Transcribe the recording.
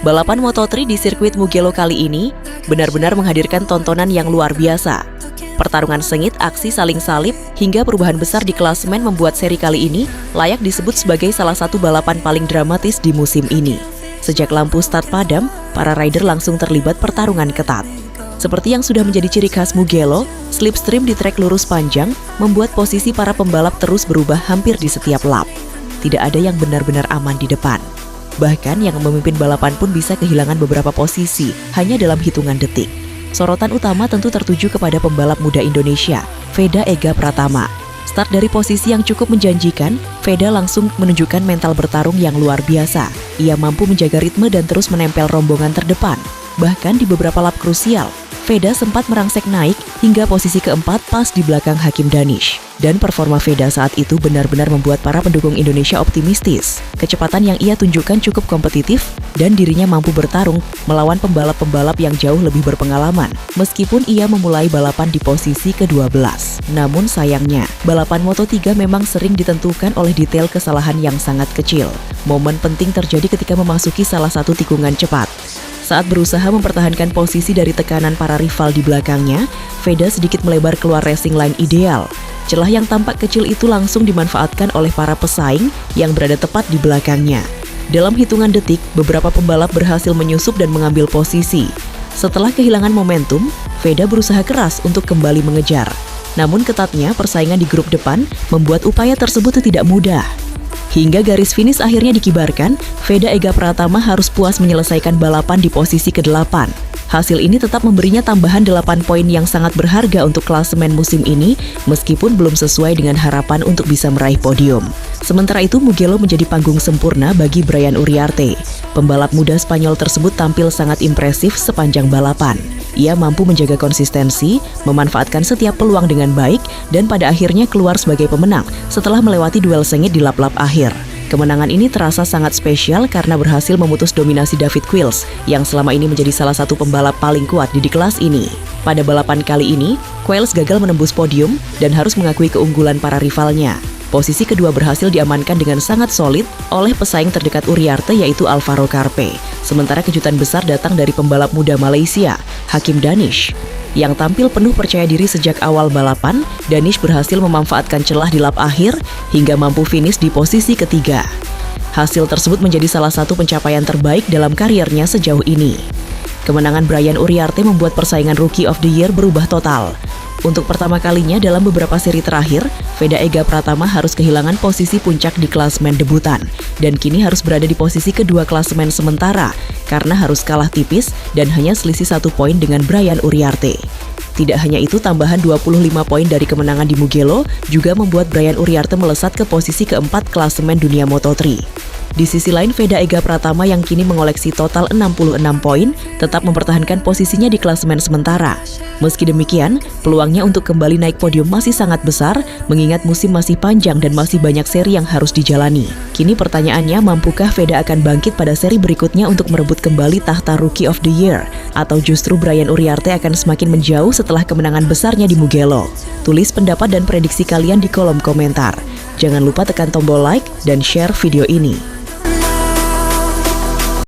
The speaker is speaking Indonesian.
Balapan Moto3 di sirkuit Mugello kali ini benar-benar menghadirkan tontonan yang luar biasa. Pertarungan sengit, aksi saling salib, hingga perubahan besar di klasemen membuat seri kali ini layak disebut sebagai salah satu balapan paling dramatis di musim ini. Sejak lampu start padam, para rider langsung terlibat pertarungan ketat. Seperti yang sudah menjadi ciri khas Mugello, slipstream di trek lurus panjang membuat posisi para pembalap terus berubah hampir di setiap lap. Tidak ada yang benar-benar aman di depan. Bahkan yang memimpin balapan pun bisa kehilangan beberapa posisi hanya dalam hitungan detik. Sorotan utama tentu tertuju kepada pembalap muda Indonesia, Veda Ega Pratama. Start dari posisi yang cukup menjanjikan, Veda langsung menunjukkan mental bertarung yang luar biasa. Ia mampu menjaga ritme dan terus menempel rombongan terdepan. Bahkan di beberapa lap krusial, Veda sempat merangsek naik hingga posisi keempat pas di belakang Hakim Danish. Dan performa Veda saat itu benar-benar membuat para pendukung Indonesia optimistis. Kecepatan yang ia tunjukkan cukup kompetitif dan dirinya mampu bertarung melawan pembalap-pembalap yang jauh lebih berpengalaman. Meskipun ia memulai balapan di posisi ke-12. Namun sayangnya, balapan Moto3 memang sering ditentukan oleh detail kesalahan yang sangat kecil. Momen penting terjadi ketika memasuki salah satu tikungan cepat. Saat berusaha mempertahankan posisi dari tekanan para rival di belakangnya, Veda sedikit melebar keluar racing line ideal. Celah yang tampak kecil itu langsung dimanfaatkan oleh para pesaing yang berada tepat di belakangnya. Dalam hitungan detik, beberapa pembalap berhasil menyusup dan mengambil posisi. Setelah kehilangan momentum, Veda berusaha keras untuk kembali mengejar. Namun ketatnya persaingan di grup depan membuat upaya tersebut tidak mudah. Hingga garis finish akhirnya dikibarkan, Veda Ega Pratama harus puas menyelesaikan balapan di posisi ke-8. Hasil ini tetap memberinya tambahan 8 poin yang sangat berharga untuk klasemen musim ini, meskipun belum sesuai dengan harapan untuk bisa meraih podium. Sementara itu, Mugello menjadi panggung sempurna bagi Brian Uriarte. Pembalap muda Spanyol tersebut tampil sangat impresif sepanjang balapan. Ia mampu menjaga konsistensi, memanfaatkan setiap peluang dengan baik, dan pada akhirnya keluar sebagai pemenang setelah melewati duel sengit di lap-lap akhir. Kemenangan ini terasa sangat spesial karena berhasil memutus dominasi David Quills yang selama ini menjadi salah satu pembalap paling kuat di kelas ini. Pada balapan kali ini, Quills gagal menembus podium dan harus mengakui keunggulan para rivalnya. Posisi kedua berhasil diamankan dengan sangat solid oleh pesaing terdekat Uriarte yaitu Alvaro Carpe. Sementara kejutan besar datang dari pembalap muda Malaysia, Hakim Danish. Yang tampil penuh percaya diri sejak awal balapan, Danish berhasil memanfaatkan celah di lap akhir hingga mampu finish di posisi ketiga. Hasil tersebut menjadi salah satu pencapaian terbaik dalam karirnya sejauh ini. Kemenangan Brian Uriarte membuat persaingan Rookie of the Year berubah total. Untuk pertama kalinya dalam beberapa seri terakhir, Veda Ega Pratama harus kehilangan posisi puncak di klasemen debutan dan kini harus berada di posisi kedua klasemen sementara karena harus kalah tipis dan hanya selisih 1 poin dengan Brian Uriarte. Tidak hanya itu, tambahan 25 poin dari kemenangan di Mugello juga membuat Brian Uriarte melesat ke posisi keempat klasemen dunia Moto3. Di sisi lain, Veda Ega Pratama yang kini mengoleksi total 66 poin tetap mempertahankan posisinya di klasemen sementara. Meski demikian, peluangnya untuk kembali naik podium masih sangat besar mengingat musim masih panjang dan masih banyak seri yang harus dijalani. Kini pertanyaannya, mampukah Veda akan bangkit pada seri berikutnya untuk merebut kembali tahta Rookie of the Year? Atau justru Brian Uriarte akan semakin menjauh setelah kemenangan besarnya di Mugello? Tulis pendapat dan prediksi kalian di kolom komentar. Jangan lupa tekan tombol like dan share video ini.